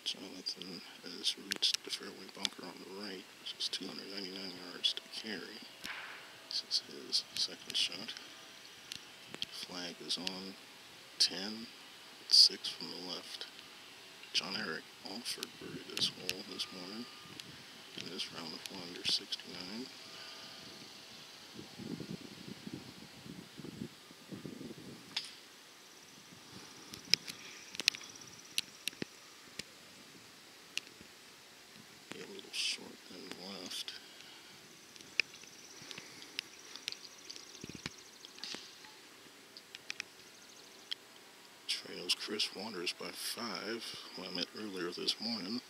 Jonathan has reached the fairway bunker on the right, which is 299 yards to carry. This is his second shot. Flag is on 10, 6 from the left. John Eric Alford birdied this hole this morning in this round of 1 under 69. A little short and left. Trails Chris Waters by 5, who I met earlier this morning.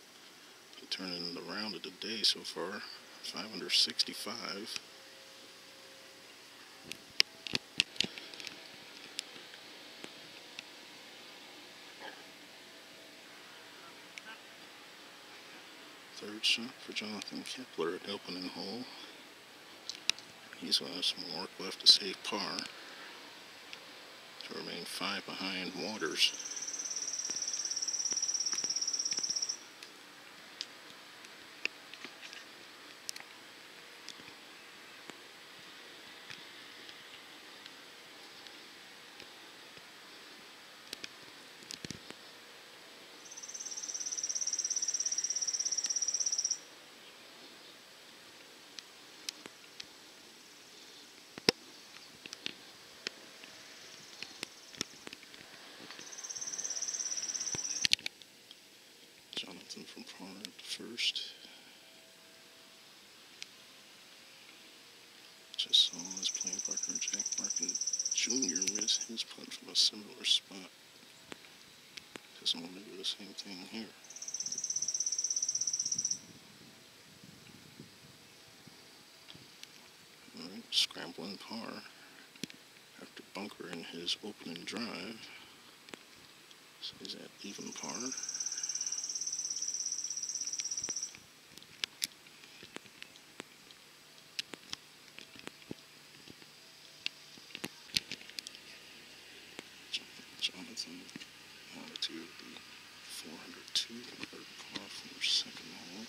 He turned in the round of the day so far, 5 under 65. Third shot for Jonathan Keppler at the opening hole. He's going to have some work left to save par to remain 5 behind Waters. Jonathan from par at first. Just saw his playing partner Jack Markin Jr. miss his putt from a similar spot. Doesn't want to do the same thing here. Alright, scrambling par after bunkering his opening drive. So he's at even par. Jonathan wanted to be 402, third par from their second hole.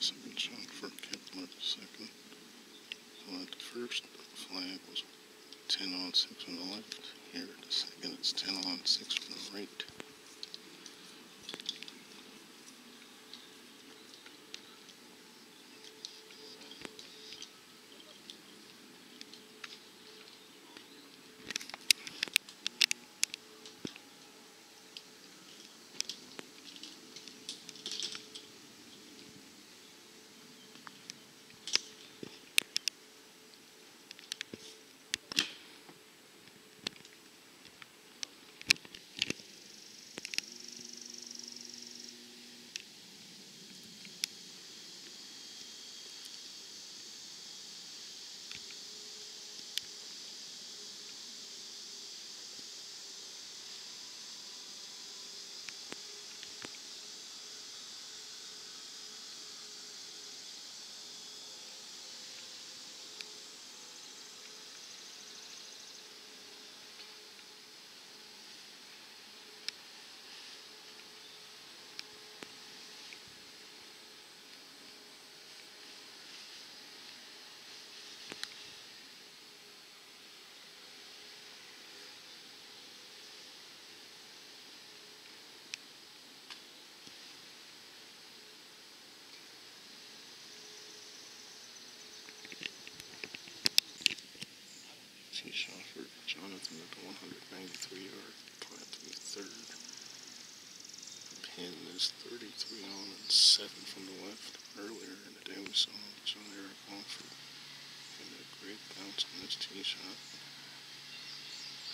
Second shot for Keppler at the second. So at the first, the flag was 10 on 6 from the left. Here at the second, it's 10 on 6 from the right. 7 from the left. Earlier in the day we saw John Eric Walford getting a great bounce on his tee shot,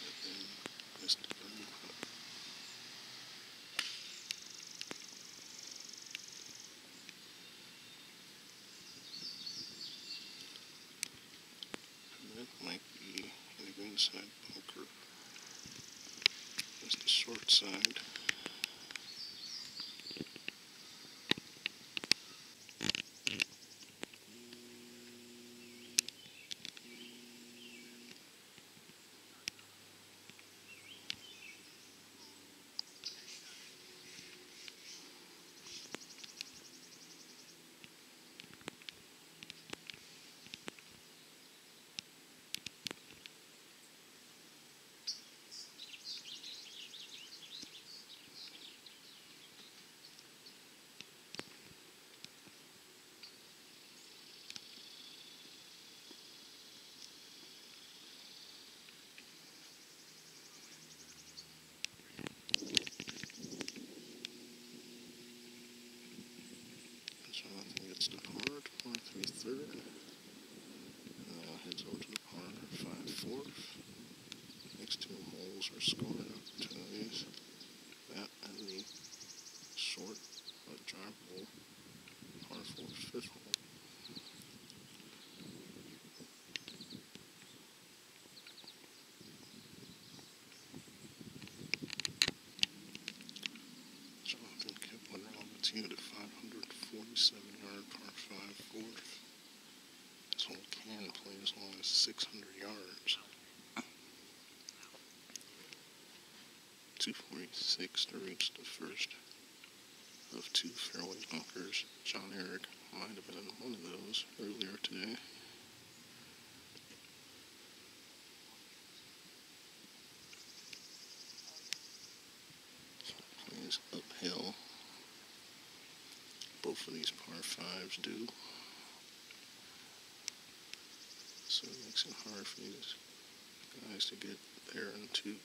but then missed the birdie putt. And that might be in the greenside bunker. That's the short side. Jonathan gets to par at par 3 third. Now heads over to the par 5 fourth. Next two holes are scoring opportunities. That and the short drive hole, par 4 fifth hole. Jonathan Keppler on the tee at a 547-yard par 5 fourth. This hole can play as long as 600 yards. 246 to reach the first of 2 fairway bunkers. John Eric might have been in one of those earlier today. So it plays uphill. Both of these par 5s do. So it makes it hard for these guys to get there in 2.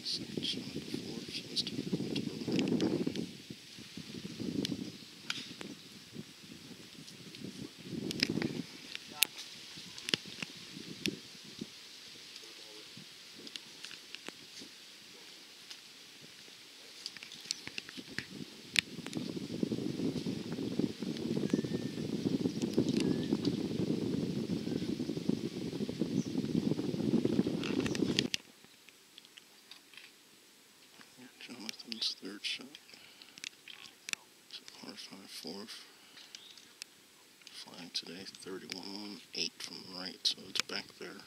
Second shot of the fourth, so it's to the right. Jonathan's third shot. It's a par 5 fourth. Flying today, 31 8 from the right, so it's back there.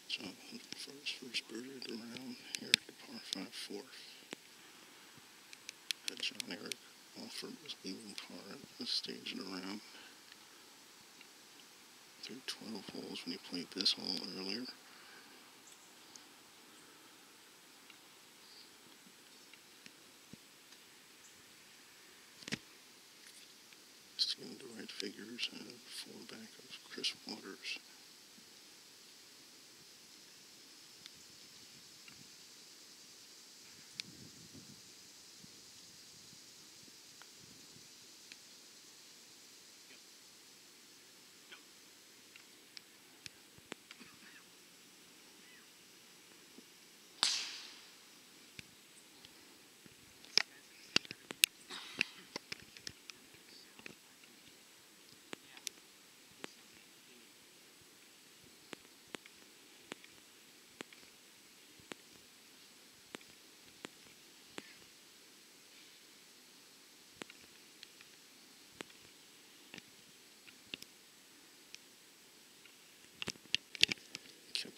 Jonathan for his first birdie of the round here at the par 5 fourth. Had John Eric Walford was leaving par at this stage of the round. Through 12 holes when he played this hole earlier. Seeing the right figures and form back of Chris Waters.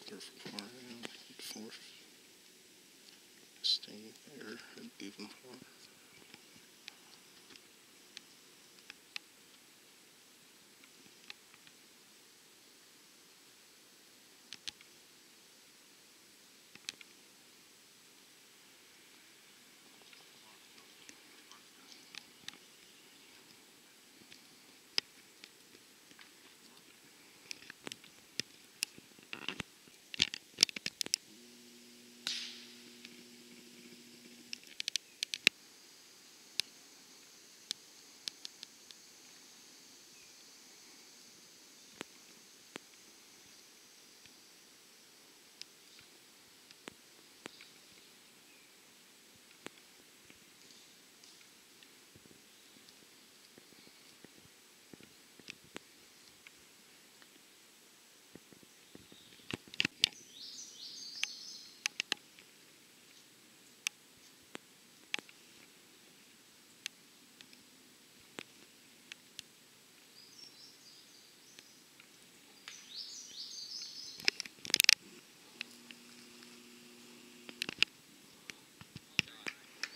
third from par and fourth. Stay there at even par.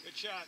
Good shot.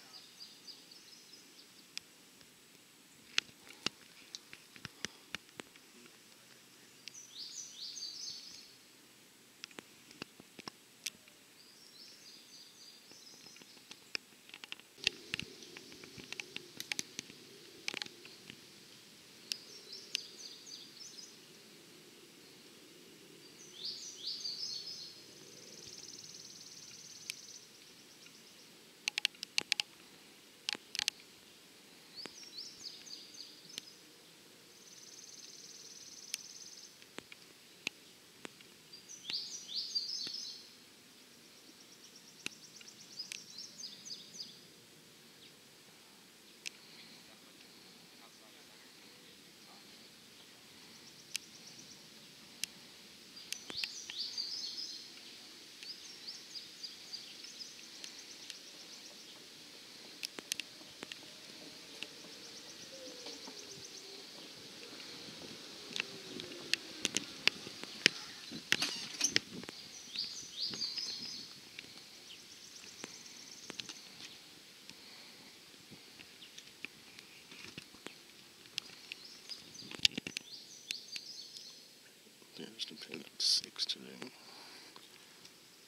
There's the pin at 6 today.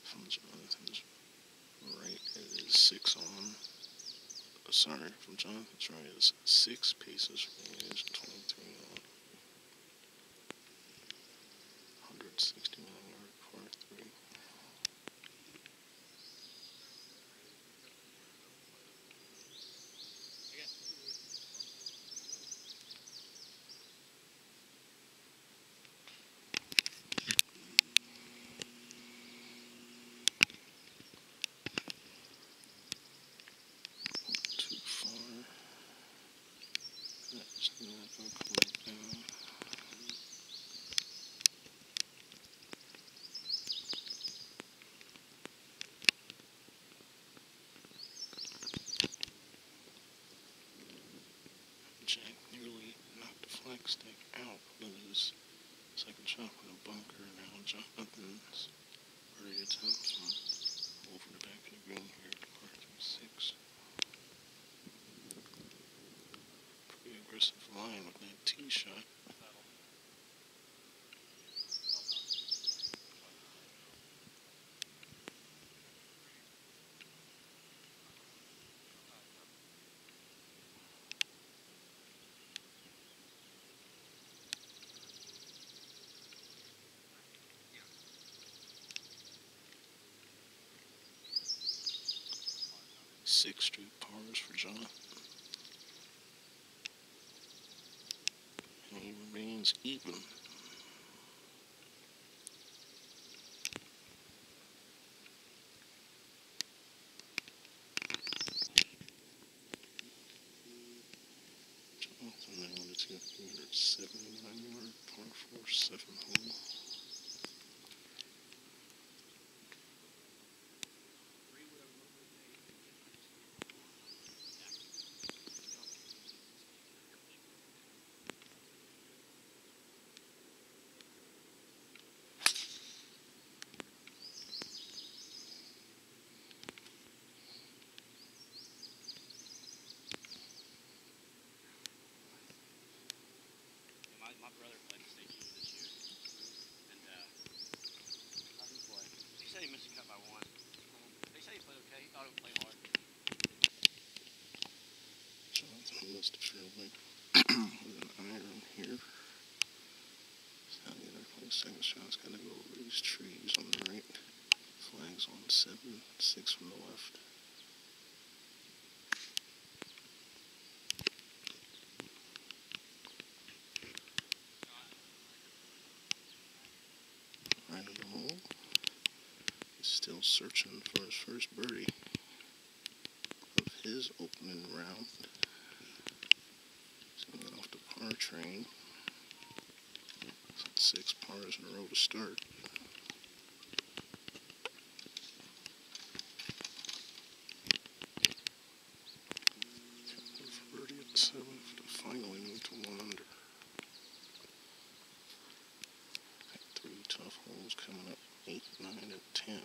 From Jonathan's right, it is 6 on. Sorry, from Jonathan's right, it's 6 paces from the edge, 23 on. 169 yard par 3. Too far. That's not going to come back down. Jack nearly knocked the flagstick out with his second shot in a bunker. Now Jonathan's birdie attempt from over the back of the green here at par 6. Pretty aggressive line with that tee shot. Six straight pars for Jonathan. And he remains even. Jonathan now on the 279 yard par 4 7th hole. second shot's got to go over these trees on the right. Flag's on 7, 6 from the left. Right of the hole. He's still searching for his first birdie of his opening round. He's going to get off the par train. 6 pars in a row to start. Keppler for birdie at the 7th to finally move to 1 under. Got 3 tough holes coming up, 8, 9, and 10.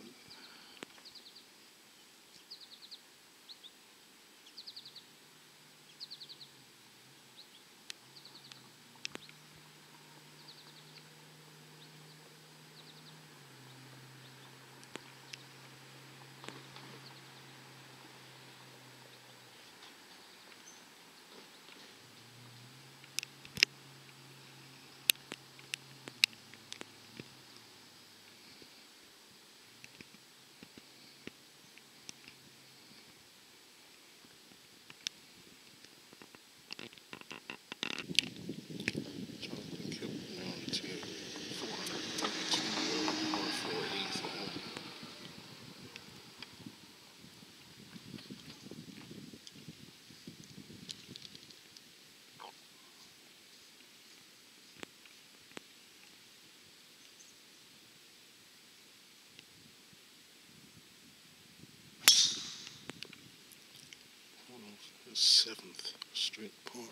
His 7th straight par.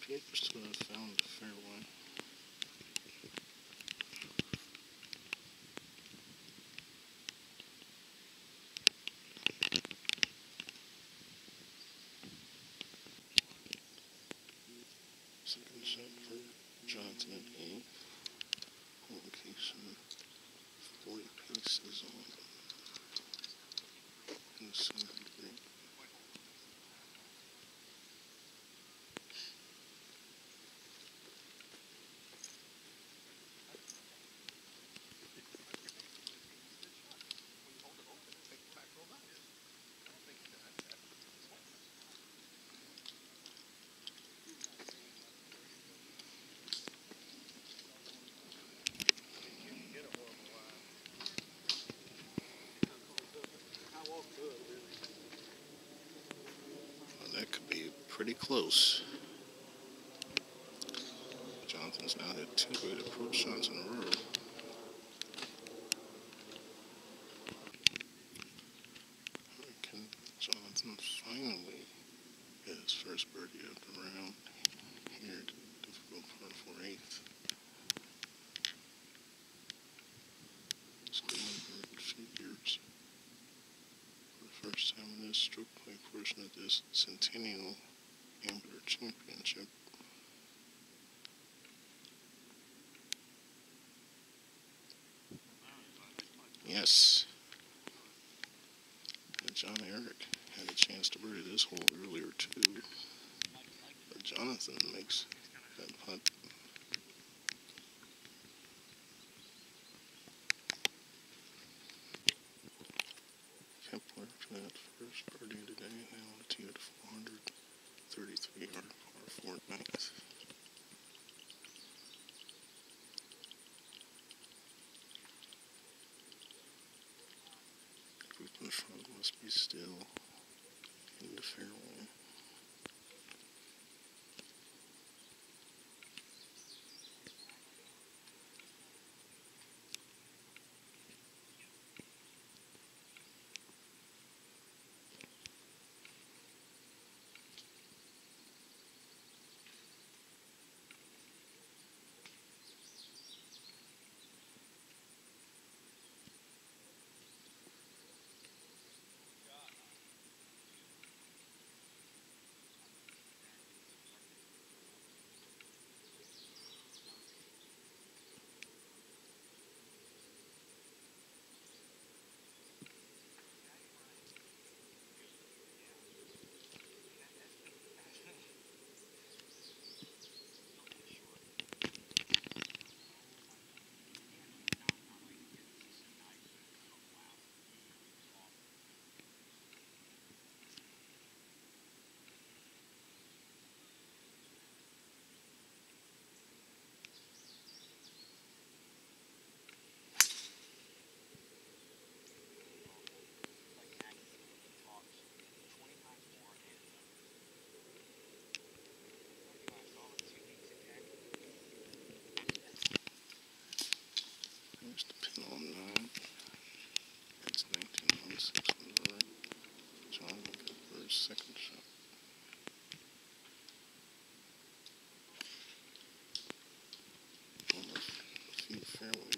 Appears to have found the fairway. Second shot for Johnson at 8. Location 40 paces on in the 7th degree. Well, that could be pretty close. Jonathan's now had 2 great approach shots in a row. Can Jonathan finally get his first birdie of the round here at difficult par 4 8th? Scoring figures for the first time in this stroke play portion of this Centennial Amateur Championship. Yes. And John Eric had a chance to birdie this hole earlier too. But Jonathan makes that putt. Keppler for that first birdie today, now on the tee at 433 yard par 4 9th. Group in front must be still in the fairway.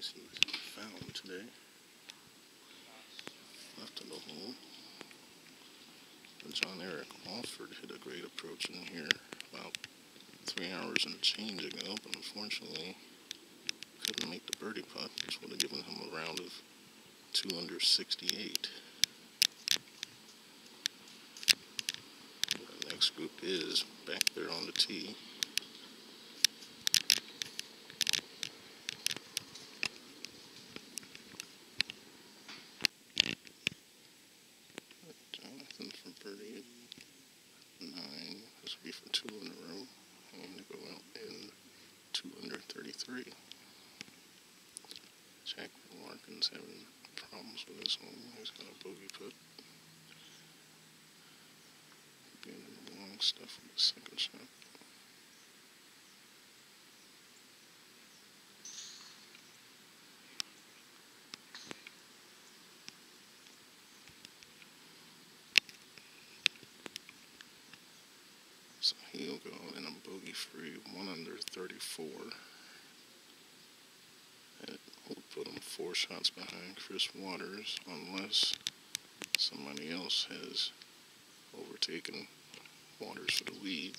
birdies he found today. Left of the hole. John Eric Alford hit a great approach in here about 3 hours and change ago, but unfortunately couldn't make the birdie putt, which would have given him a round of 2 under 68. The next group is back there on the tee. Jonathan for birdie at 9. This will be for 2 in a row. And to go out in 2 under 33. Jack Larkin's having problems with his hole. He's got a bogey putt. Being in the long stuff with the second shot. So he'll go in a bogey-free 1 under 34. And will put him 4 shots behind Chris Waters unless somebody else has overtaken Waters for the lead.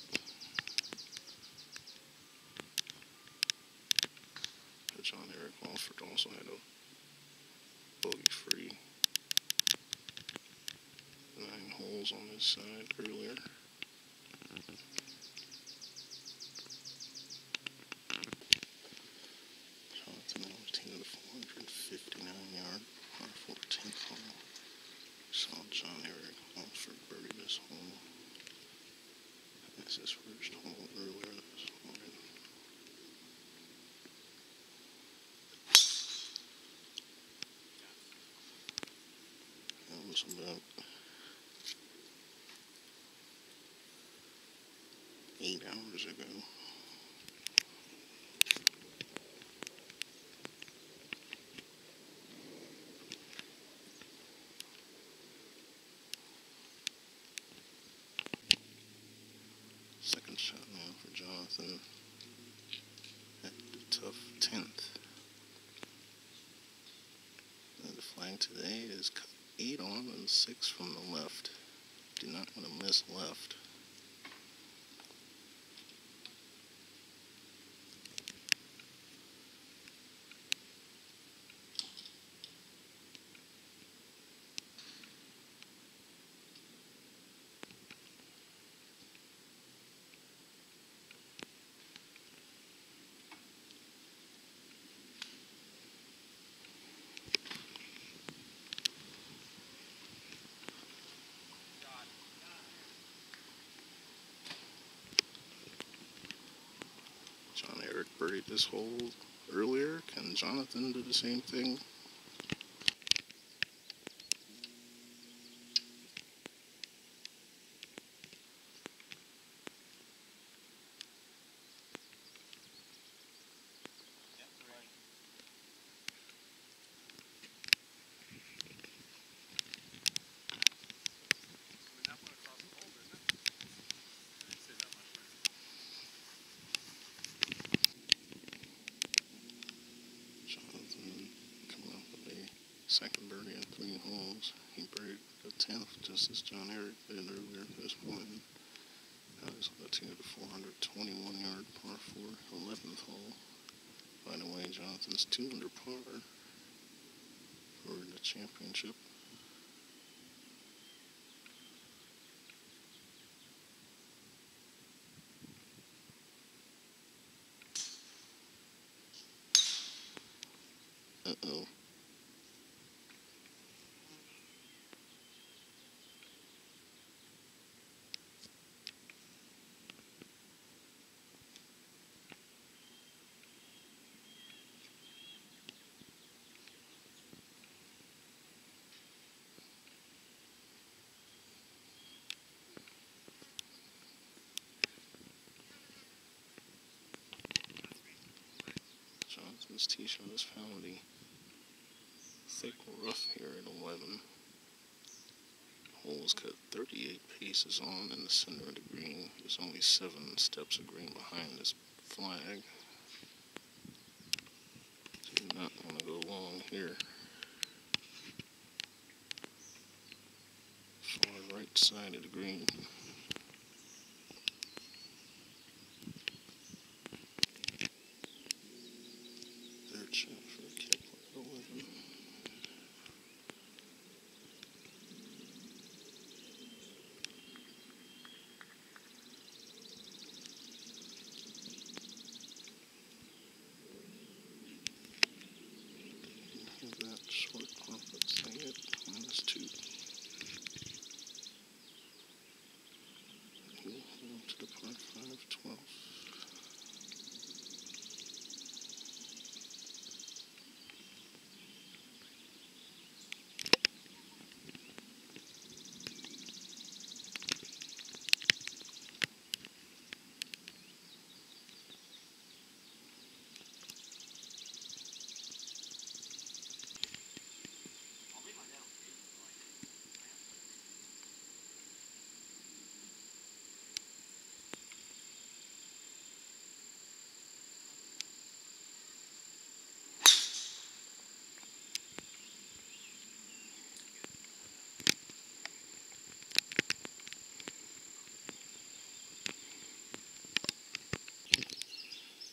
But John Eric Alford also had a bogey-free 9 holes on his side earlier. Jonathan Milton at a 459-yard par 14th hole. Saw John Eric Alford birdie this hole. That's his first hole earlier this morning. That was about 8 hours ago. Second shot now for Jonathan at the tough 10th. And the flag today is cut 8 on and 6 from the left. Do not want to miss left. John Eric birdied this hole earlier. Can Jonathan do the same thing? Second birdie in 3 holes. He birdied the 10th just as John Eric did earlier this morning. Now he's on the tee of the 421-yard par 4 11th hole. By the way, Jonathan's 2 under par for the championship. Uh-oh. Jonathan's tee shot has found the thick rough here at 11. The hole is cut 38 paces on in the center of the green. There's only 7 steps of green behind this flag. So you do not want to here. Far right side of the green. Third shot for Keppler at 11. That short clump, let's say it, -2. He'll hold to the par 5, 12.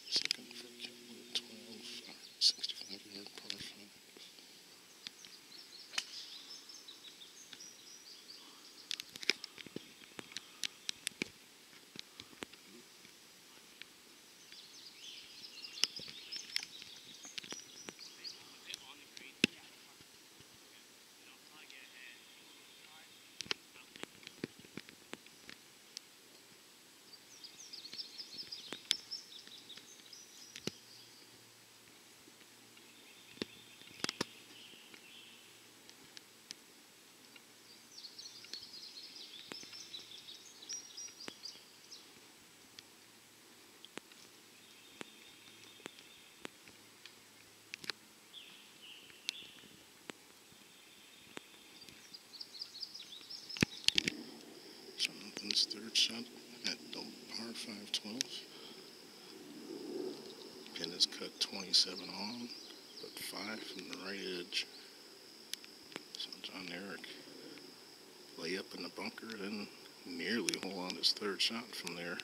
Second for Keppler at 12, 65-yard par 5. Jonathan's third shot at the par 5, 12. Pin is cut 27 on, but 5 from the right edge. So John Eric lay up in the bunker, then nearly hole on his third shot from there,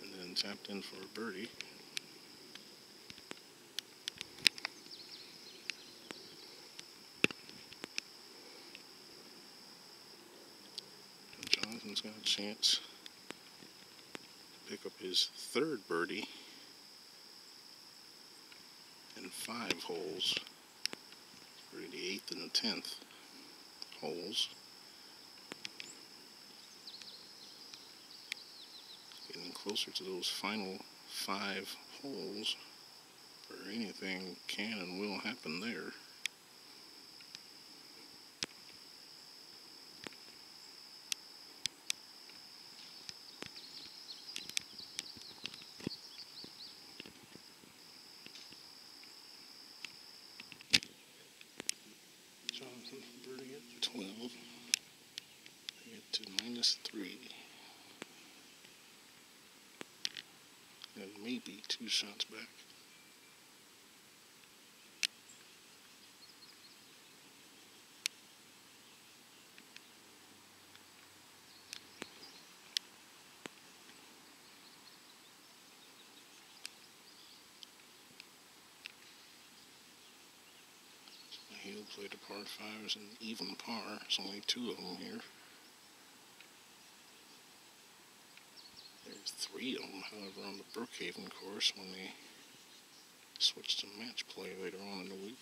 and then tapped in for a birdie. And Jonathan's got a chance to pick up his third birdie in 5 holes, for the 8th and the 10th holes. Getting closer to those final 5 holes, where anything can and will happen there. Jonathan birdie at 12. They get to -3. And maybe 2 shots back. He'll play the par 5s an even par. There's only 2 of them here. There's 3 of them, however, on the Brookhaven course when they switch to match play later on in the week.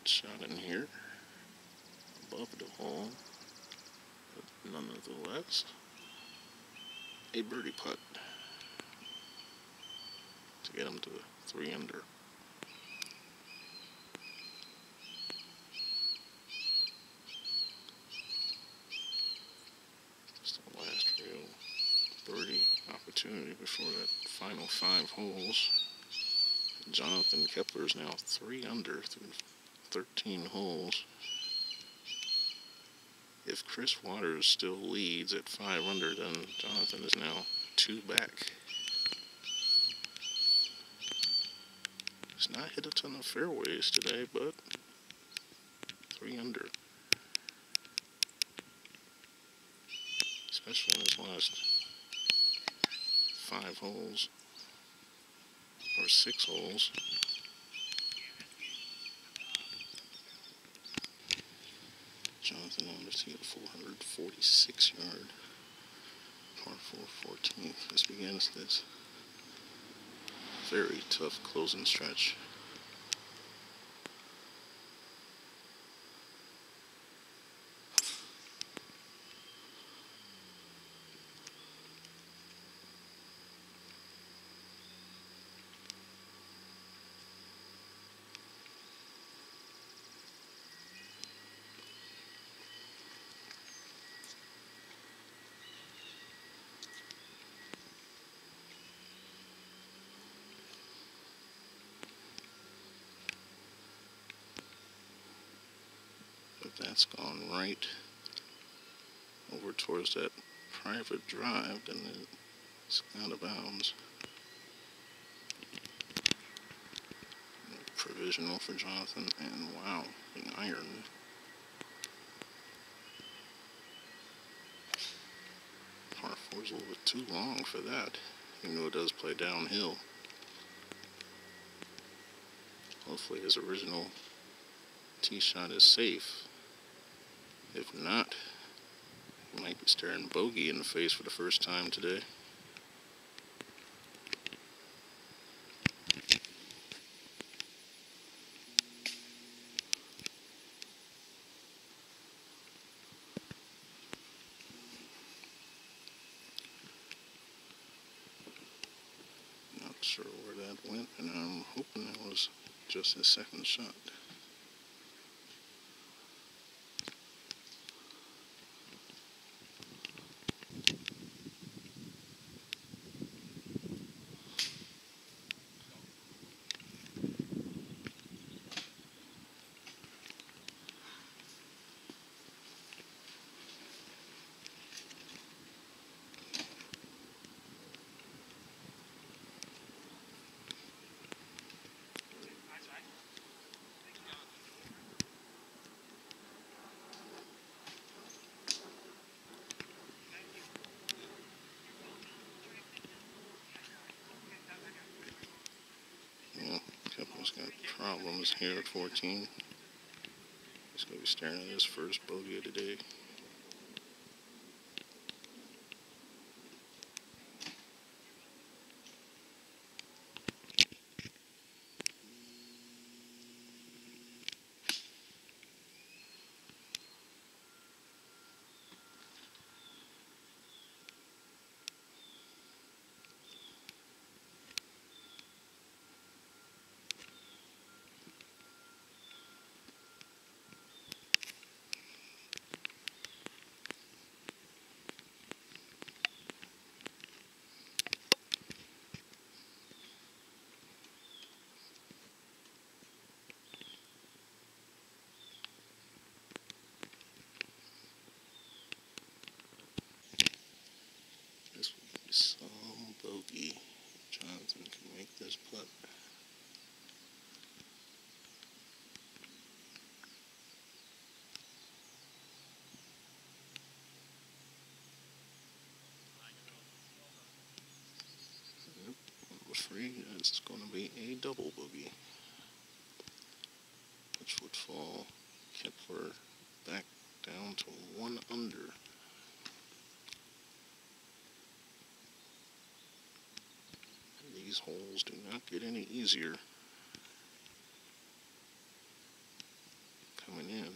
shot in here, above the hole, but nonetheless, a birdie putt to get him to 3 under. Just the last real birdie opportunity before that final 5 holes. Jonathan Keppler is now 3 under through 13 holes. If Chris Waters still leads at 5 under, then Jonathan is now 2 back. He's not hit a ton of fairways today, but 3 under. Especially in his last 5 holes, or 6 holes. Jonathan on the tee at 446 yard, par 4 14th. This begins this very tough closing stretch. If that's gone right over towards that private drive, then it's out of bounds. Provisional for Jonathan, and wow, an iron. Par 4's a little bit too long for that, even though it does play downhill. Hopefully his original tee shot is safe. If not, he might be staring bogey in the face for the first time today. Not sure where that went, and I'm hoping that was just his second shot. Keppler's got problems here at 14. He's going to be staring at his first bogey of the day. This would be some bogey. Jonathan can make this putt. Yep, I'm afraid it's going to be a double bogey, which would fall Keppler back down to 1 under. These holes do not get any easier. coming in.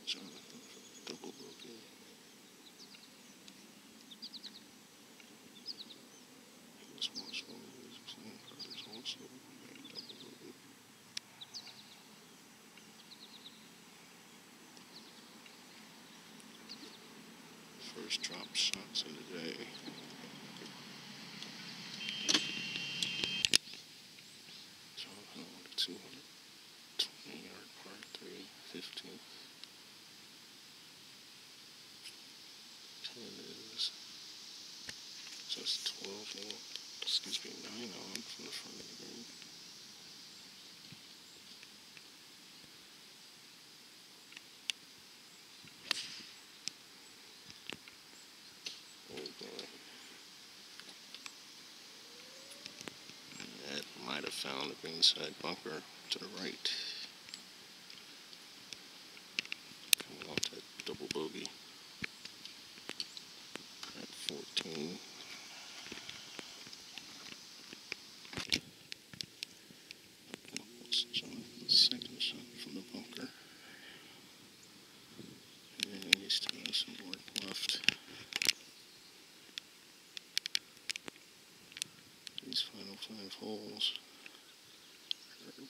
Jonathan for double bogey. This one's one of his playing brothers also made a double bogey. First drop shots of the day. Jonathan on a 220-yard par 3, 15. 10 is just 12 on, excuse me, 9 on from the front of the green. Oh boy. That might have found the greenside bunker to the right. I want that double bogey at 14. That's Jonathan's second shot from the bunker. And he still has some work left. These final 5 holes are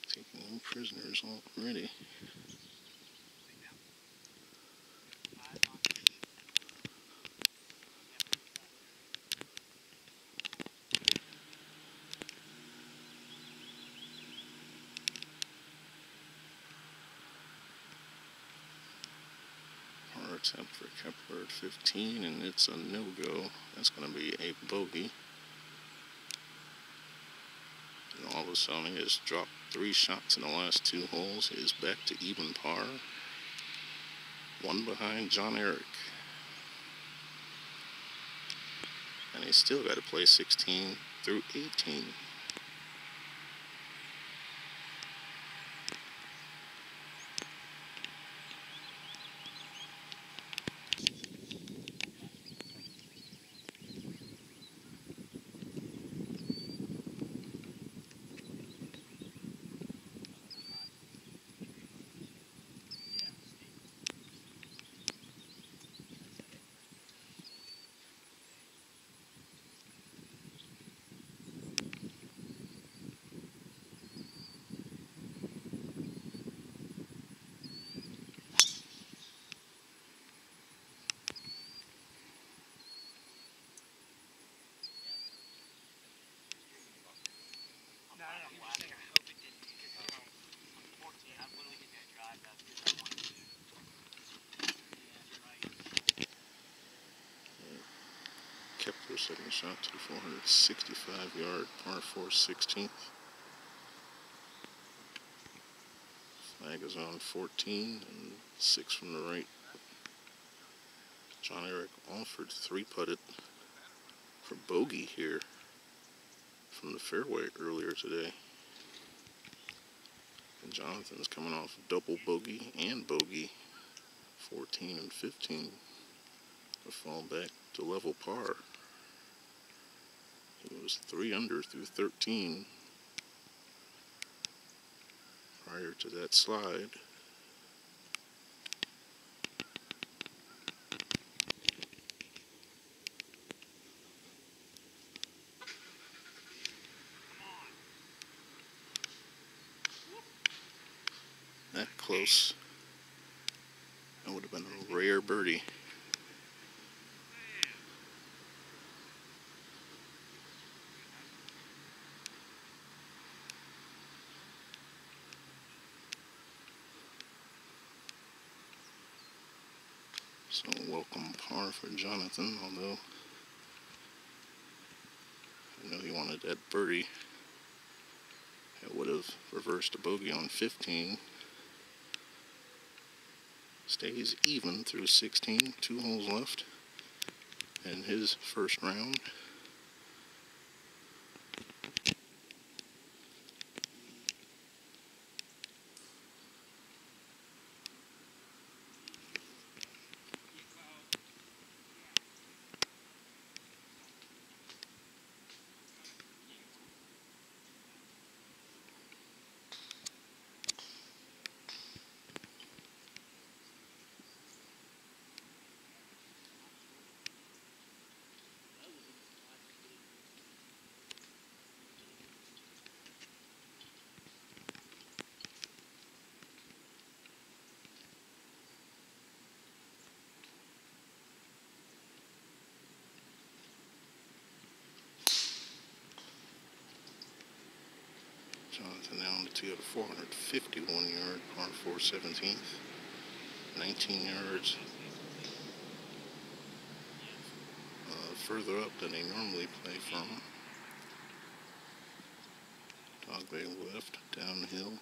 taking them prisoners already. Par attempt for Keppler at 15, and it's a no-go. That's going to be a bogey. And all of a sudden, he has dropped 3 shots in the last 2 holes. He is back to even par. 1 behind John Eric. And he's still got to play 16 through 18. Keppler second shot to the 465-yard par 4 16th. Flag is on 14 and 6 from the right. John Eric offered 3-putted for bogey here from the fairway earlier today. And Jonathan's coming off double bogey and bogey 14 and 15 to fall back to level par. He was 3 under through 13 prior to that slide. That close. That would have been a rare birdie. So welcome par for Jonathan, although I know he wanted that birdie. It would have reversed a bogey on 15. Stays even through 16, 2 holes left in his first round. Jonathan Allen to a 451 yard par 4 17th. 19 yards further up than they normally play from. Dogleg left, downhill.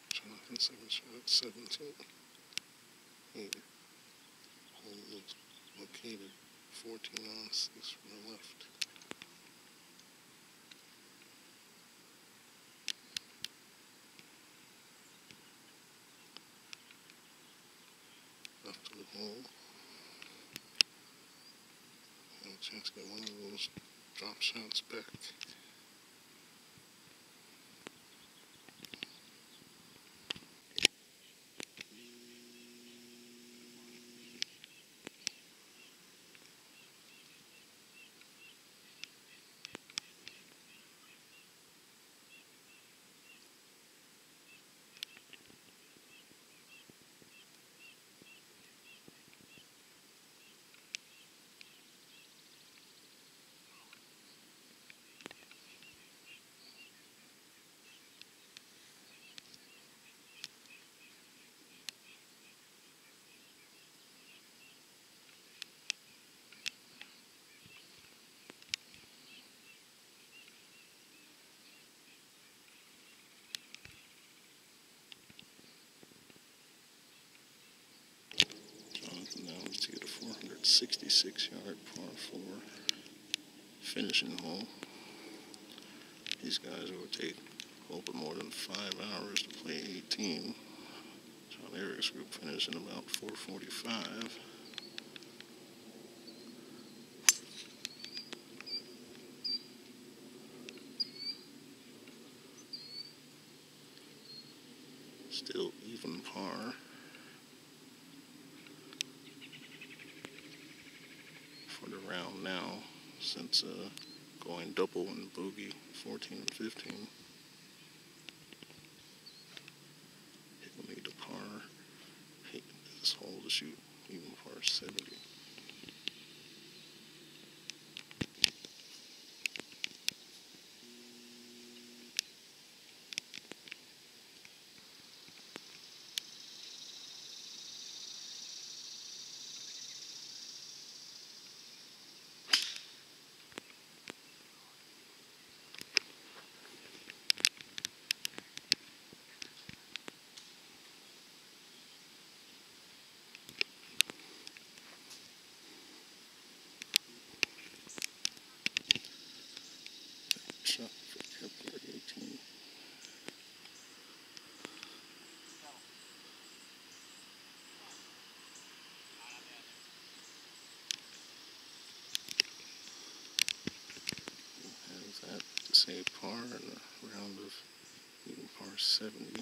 Jonathan second shot, 17. He is located 14 on, 6 from the left. Left of the hole. Have a chance to get one of those drop shots back. Now let's get a 466 yard par 4 finishing hole. These guys will take a little bit more than 5 hours to play 18. John Eric's group finished in about 4:45. Still even par. For the round now, since going double and bogey 14 and 15. He'll need a par. Hey, this hole to shoot even par 70. Shot for Keppler, 18. Has that to say par in a round of even par 70.